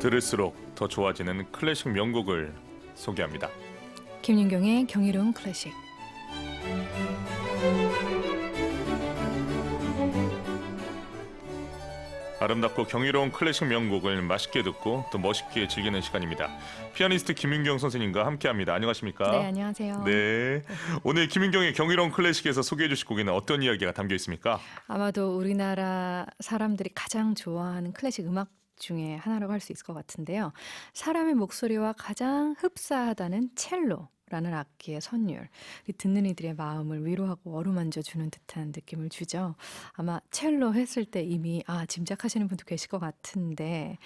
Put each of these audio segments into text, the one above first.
들을수록 더 좋아지는 클래식 명곡을 소개합니다. 김윤경의 경이로운 클래식. 아름답고 경이로운 클래식 명곡을 맛있게 듣고 또 멋있게 즐기는 시간입니다. 피아니스트 김윤경 선생님과 함께합니다. 안녕하십니까? 네, 안녕하세요. 네, 오늘 김윤경의 경이로운 클래식에서 소개해 주실 곡에는 어떤 이야기가 담겨 있습니까? 아마도 우리나라 사람들이 가장 좋아하는 클래식 음악 중에 하나라고 할 수 있을 것 같은데요. 사람의 목소리와 가장 흡사하다는 첼로라는 악기의 선율, 듣는 이들의 마음을 위로하고 어루만져 주는 듯한 느낌을 주죠. 아마 첼로 했을 때 이미 짐작하시는 분도 계실 것 같은데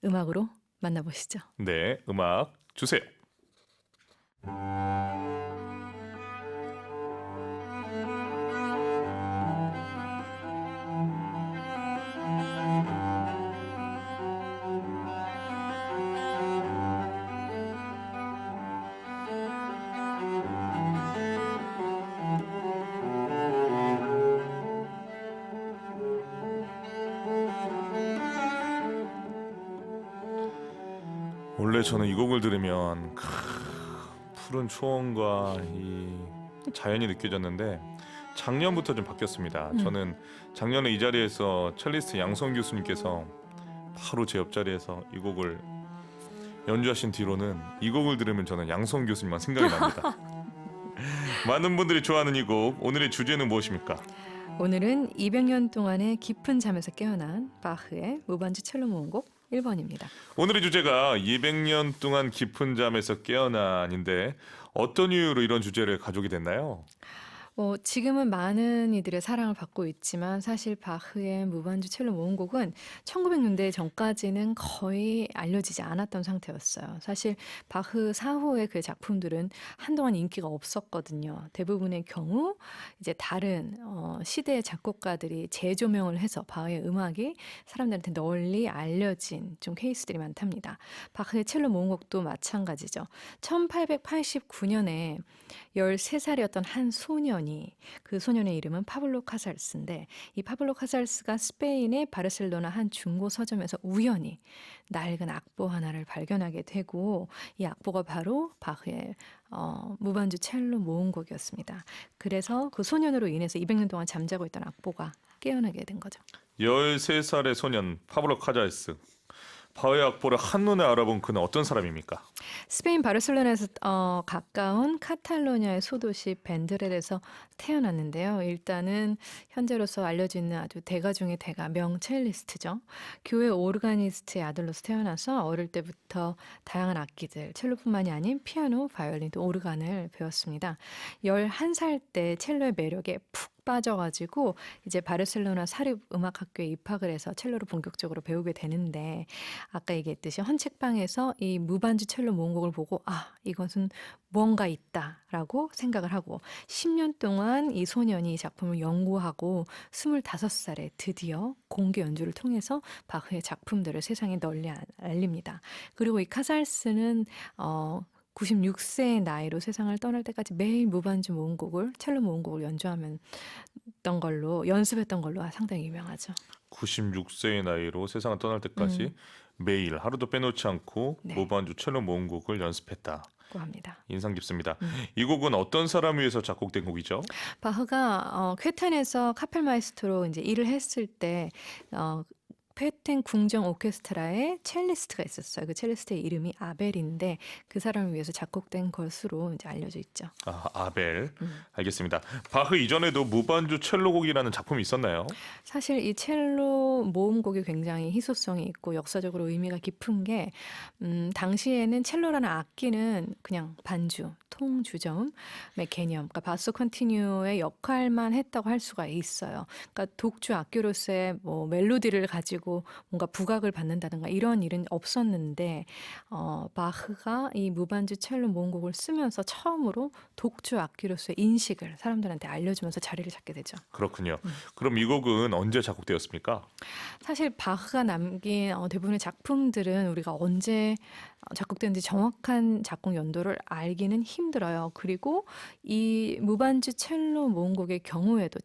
음악으로 만나보시죠. 네, 음악 주세요. 원래 저는 이 곡을 들으면 푸른 초원과 이 자연이 느껴졌는데 작년부터 좀 바뀌었습니다. 저는 작년에 이 자리에서 첼리스트 양성 교수님께서 바로 제 옆자리에서 이 곡을 연주하신 뒤로는 이 곡을 들으면 저는 양성 교수님만 생각이 납니다. 많은 분들이 좋아하는 이 곡, 오늘의 주제는 무엇입니까? 오늘은 200년 동안의 깊은 잠에서 깨어난 바흐의 무반주 첼로 모음곡 1번입니다. 오늘의 주제가 200년 동안 깊은 잠에서 깨어난인데 어떤 이유로 이런 주제를 가져오게 됐나요? 지금은 많은 이들의 사랑을 받고 있지만 사실 바흐의 무반주 첼로 모음곡은 1900년대 전까지는 거의 알려지지 않았던 상태였어요. 사실 바흐 사후의 그 작품들은 한동안 인기가 없었거든요. 대부분의 경우 이제 다른 시대의 작곡가들이 재조명을 해서 바흐의 음악이 사람들한테 널리 알려진 좀 케이스들이 많답니다. 바흐의 첼로 모음곡도 마찬가지죠. 1889년에 13살이었던 한 소년이, 그 소년의 이름은 파블로 카살스인데, 이 파블로 카살스가 스페인의 바르셀로나 한 중고 서점에서 우연히 낡은 악보 하나를 발견하게 되고, 이 악보가 바로 바흐의 무반주 첼로 모음곡이었습니다. 그래서 그 소년으로 인해서 200년 동안 잠자고 있던 악보가 깨어나게 된 거죠. 13살의 소년 파블로 카잘스. 바흐의 악보를 한눈에 알아본 그는 어떤 사람입니까? 스페인 바르셀로나에서 가까운 카탈로니아의 소도시 벤드렐에서 태어났는데요. 일단은 현재로서 알려져 있는 아주 대가 중의 대가, 명첼리스트죠. 교회 오르가니스트의 아들로서 태어나서 어릴 때부터 다양한 악기들, 첼로뿐만이 아닌 피아노, 바이올린, 또 오르간을 배웠습니다. 11살 때 첼로의 매력에 푹 빠져가지고 이제 바르셀로나 사립음악학교에 입학을 해서 첼로를 본격적으로 배우게 되는데, 아까 얘기했듯이 헌책방에서 이 무반주 첼로 모음곡을 보고 이것은 뭔가 있다라고 생각을 하고 10년 동안 이 소년이 이 작품을 연구하고 25살에 드디어 공개 연주를 통해서 바흐의 작품들을 세상에 널리 알립니다. 그리고 이 카살스는 96세의 나이로 세상을 떠날 때까지 매일 무반주 모음곡을, 첼로 모음곡을 연습했던 걸로 상당히 유명하죠. 96세의 나이로 세상을 떠날 때까지 매일 하루도 빼놓지 않고 네. 무반주 첼로 모음곡을 연습했다. 고 합니다. 인상 깊습니다. 이 곡은 어떤 사람을 위해서 작곡된 곡이죠? 바흐가 쾌텐에서 카펠마이스트로 이제 일을 했을 때 쾌텐 궁정 오케스트라에 첼리스트가 있었어요. 그 첼리스트의 이름이 아벨인데 그 사람을 위해서 작곡된 것으로 이제 알려져 있죠. 아벨. 알겠습니다. 바흐 이전에도 무반주 첼로곡이라는 작품이 있었나요? 사실 이 첼로 모음곡이 굉장히 희소성이 있고 역사적으로 의미가 깊은 게 당시에는 첼로라는 악기는 그냥 반주, 통주점의 개념, 그러니까 바sso 컨티뉴의 역할만 했다고 할 수가 있어요. 그러니까 독주 악기로서의 멜로디를 가지고 뭔가 부각을 받는다든가 이런 일은 없었는데 바흐가 이 무반주 첼로 모음곡을 쓰면서 처음으로 독주 악기로서의 인식을 사람들한테 알려주면서 자리를 잡게 되죠. 그렇군요. 그럼 이 곡은 언제 작곡되었습니까? 사실 바흐가 남긴 대부분의 작품들은 우리가 언제 작곡되는지 정확한 작곡 연도를 알기는 힘들어요. 그리고 이 무반주 첼로 모음곡의 경우에도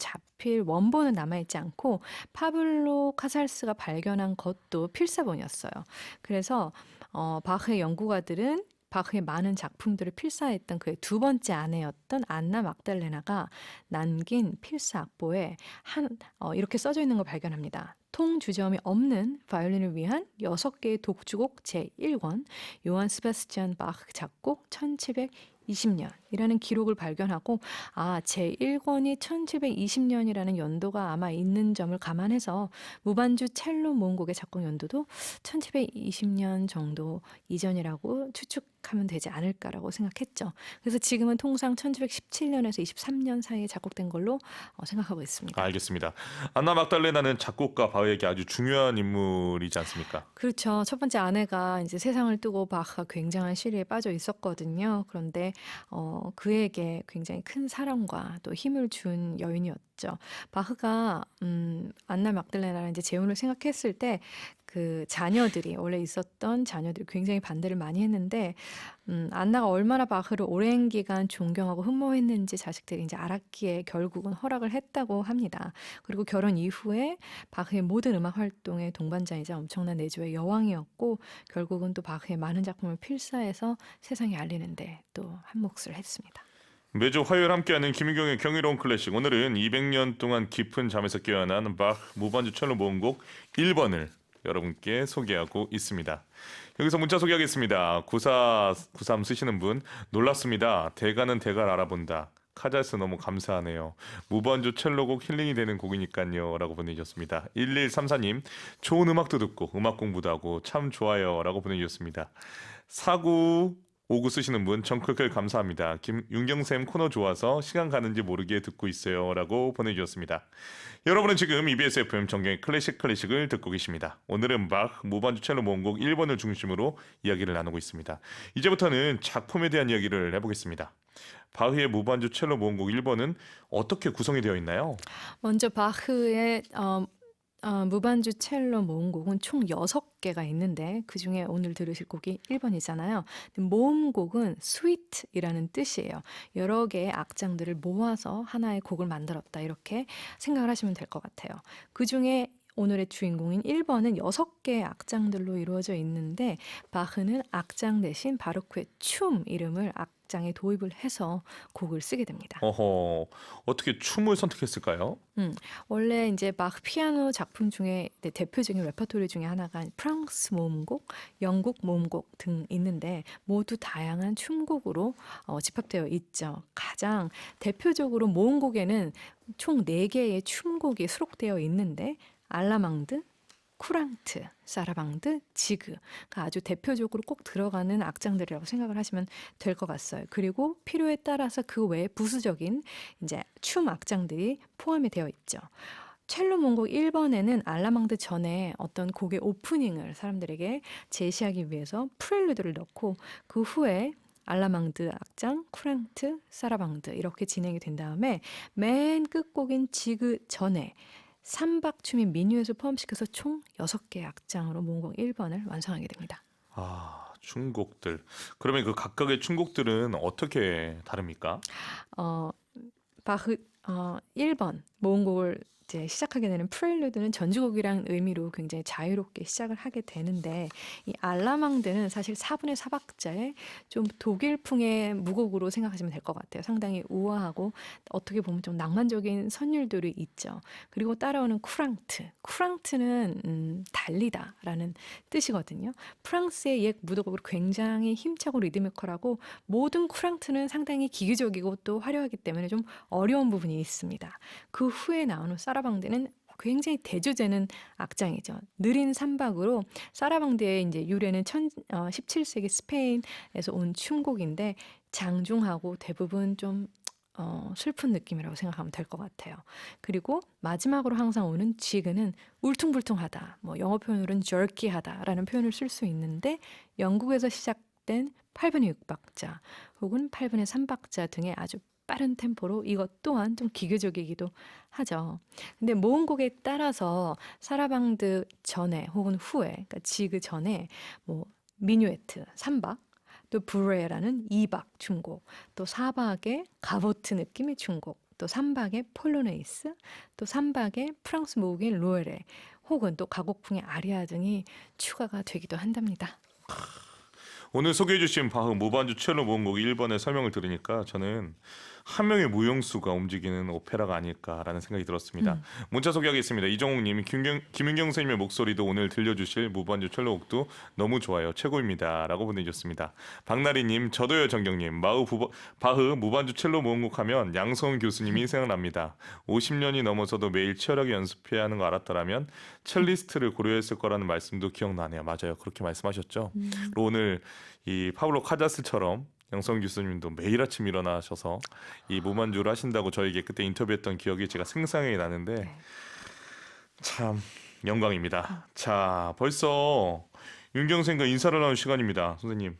하필 원본은 남아있지 않고 파블로 카살스가 발견한 것도 필사본이었어요. 그래서 바흐의 연구가들은 바흐의 많은 작품들을 필사했던 그의 두 번째 아내였던 안나 막달레나가 남긴 필사 악보에 이렇게 써져 있는 걸 발견합니다. 통주점이 없는 바이올린을 위한 6개의 독주곡 제1권, 요한 스바스티안 바흐 작곡 1720년이라는 기록을 발견하고 제1권이 1720년이라는 연도가 아마 있는 점을 감안해서 무반주 첼로 모음곡의 작곡 연도도 1720년 정도 이전이라고 추측하면 되지 않을까라고 생각했죠. 그래서 지금은 통상 1717년에서 23년 사이에 작곡된 걸로 생각하고 있습니다. 알겠습니다. 안나 막달레나는 작곡가 바흐에게 아주 중요한 인물이지 않습니까? 그렇죠. 첫 번째 아내가 이제 세상을 뜨고 바흐가 굉장한 시리에 빠져 있었거든요. 그런데 그에게 굉장히 큰 사랑과 또 힘을 준 여인이었죠. 바흐가 안나 막달레나랑 이제 재혼을 생각했을 때 그 자녀들이 원래 있었던 자녀들이 굉장히 반대를 많이 했는데 안나가 얼마나 바흐를 오랜 기간 존경하고 흠모했는지 자식들이 이제 알았기에 결국은 허락을 했다고 합니다. 그리고 결혼 이후에 바흐의 모든 음악 활동의 동반자이자 엄청난 내조의 여왕이었고 결국은 또 바흐의 많은 작품을 필사해서 세상에 알리는데 또 한 몫을 했습니다. 매주 화요일 함께하는 김유경의 경이로운 클래식. 오늘은 200년 동안 깊은 잠에서 깨어난 바흐 무반주 첼로 모음곡 1번을 여러분께 소개하고 있습니다. 여기서 문자 소개하겠습니다. 9493 쓰시는 분, 놀랐습니다. 대가는 대가를 알아본다. 카잘스 너무 감사하네요. 무반주 첼로곡 힐링이 되는 곡이니까요 라고 보내주셨습니다. 1134님, 좋은 음악도 듣고 음악 공부도 하고 참 좋아요 라고 보내주셨습니다. 4959 쓰시는 분, 정클클 감사합니다. 윤경쌤 코너 좋아서 시간 가는지 모르게 듣고 있어요 라고 보내주셨습니다. 여러분은 지금 EBS FM 정경의 클래식을 듣고 계십니다. 오늘은 바흐 무반주 첼로 모음곡 1번을 중심으로 이야기를 나누고 있습니다. 이제부터는 작품에 대한 이야기를 해보겠습니다. 바흐의 무반주 첼로 모음곡 1번은 어떻게 구성이 되어 있나요? 먼저 바흐의 무반주 첼로 모음곡은 총 6개가 있는데 그중에 오늘 들으실 곡이 1번이잖아요. 모음곡은 스위트이라는 뜻이에요. 여러 개의 악장들을 모아서 하나의 곡을 만들었다 이렇게 생각을 하시면 될 것 같아요. 그중에 오늘의 주인공인 1번은 6개의 악장들로 이루어져 있는데 바흐는 악장 대신 바로크의 춤 이름을 악장에 도입을 해서 곡을 쓰게 됩니다. 어떻게 춤을 선택했을까요? 원래 이제 바흐 피아노 작품 중에 대표적인 레퍼토리 중에 하나가 프랑스 모음곡, 영국 모음곡 등 있는데 모두 다양한 춤곡으로 집합되어 있죠. 가장 대표적으로 모음곡에는 총 4개의 춤곡이 수록되어 있는데 알라망드, 쿠랑트, 사라방드, 지그가 아주 대표적으로 꼭 들어가는 악장들이라고 생각을 하시면 될 것 같아요. 그리고 필요에 따라서 그 외에 부수적인 이제 춤 악장들이 포함이 되어 있죠. 첼로 모음곡 1번에는 알라망드 전에 어떤 곡의 오프닝을 사람들에게 제시하기 위해서 프렐루드를 넣고 그 후에 알라망드 악장, 쿠랑트, 사라방드 이렇게 진행이 된 다음에 맨 끝곡인 지그 전에 3박춤인 미뉴엣을 포함시켜서 총 6개의 악장으로 모음곡 1번을 완성하게 됩니다. 춤곡들. 그러면 그 각각의 춤곡들은 어떻게 다릅니까? 바흐 1번 모음곡을 이제 시작하게 되는 프렐루드는 전주곡이란 의미로 굉장히 자유롭게 시작을 하게 되는데 이 알라망드는 사실 4분의 4박자의 좀 독일풍의 무곡으로 생각하시면 될 것 같아요. 상당히 우아하고 어떻게 보면 좀 낭만적인 선율들이 있죠. 그리고 따라오는 쿠랑트. 쿠랑트는 달리다라는 뜻이거든요. 프랑스의 옛 무도곡으로 굉장히 힘차고 리드미컬하고 모든 쿠랑트는 상당히 기교적이고 또 화려하기 때문에 좀 어려운 부분이 있습니다. 그 후에 나오는 사라방드는 굉장히 대조되는 악장이죠. 느린 3박으로 사라방드의 이제 유래는 17세기 스페인에서 온 춤곡인데 장중하고 대부분 좀 슬픈 느낌이라고 생각하면 될 것 같아요. 그리고 마지막으로 항상 오는 지그는 울퉁불퉁하다, 영어 표현으로는 jerky하다라는 표현을 쓸 수 있는데 영국에서 시작된 8분의 6박자 혹은 8분의 3박자 등의 아주 빠른 템포로 이것 또한 좀 기교적이기도 하죠. 근데 모음곡에 따라서 사라방드 전에 혹은 후에, 그러니까 지그 전에 미뉴에트 3박, 또 브레라는 2박 춤곡, 또 4박의 가보트 느낌의 춤곡, 또 3박의 폴로네이스, 또 3박의 프랑스 모국인 로에레, 혹은 또 가곡풍의 아리아 등이 추가가 되기도 한답니다. 오늘 소개해주신 바흐 무반주 첼로 모음곡 1번의 설명을 들으니까 저는 한 명의 무용수가 움직이는 오페라가 아닐까라는 생각이 들었습니다. 문자 소개하겠습니다. 이정욱님, 김윤경 선생님의 목소리도 오늘 들려주실 무반주 첼로곡도 너무 좋아요. 최고입니다라고 보내주셨습니다. 박나리님, 저도요. 정경님, 바흐 무반주 첼로 모음곡 하면 양성훈 교수님이 생각납니다. 50년이 넘어서도 매일 치열하게 연습해야 하는 거 알았더라면 첼리스트를 고려했을 거라는 말씀도 기억나네요. 맞아요. 그렇게 말씀하셨죠. 그리고 오늘 이 파블로 카자스처럼 양성 교수님도 매일 아침 일어나셔서 이 무반주를 하신다고 저에게 그때 인터뷰했던 기억이 제가 생생하게 나는데 네. 참 영광입니다. 자, 벌써 윤경 선생과 인사를 나눌 시간입니다. 선생님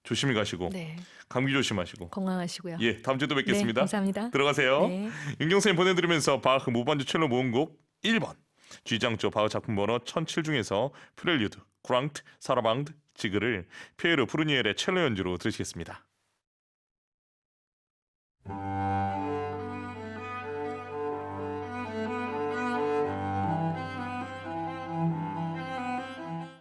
조심히 가시고 네, 감기 조심하시고 건강하시고요. 예, 다음 주에도 네, 뵙겠습니다. 감사합니다. 들어가세요. 네. 윤경 선생님 보내드리면서 바흐 무반주 첼로 모음곡 1번 G장조 바흐 작품 번호 1007 중에서 프렐류드, 그랑트, 사라방드, 지그를 피에르 푸르니엘의 첼로 연주로 들으시겠습니다.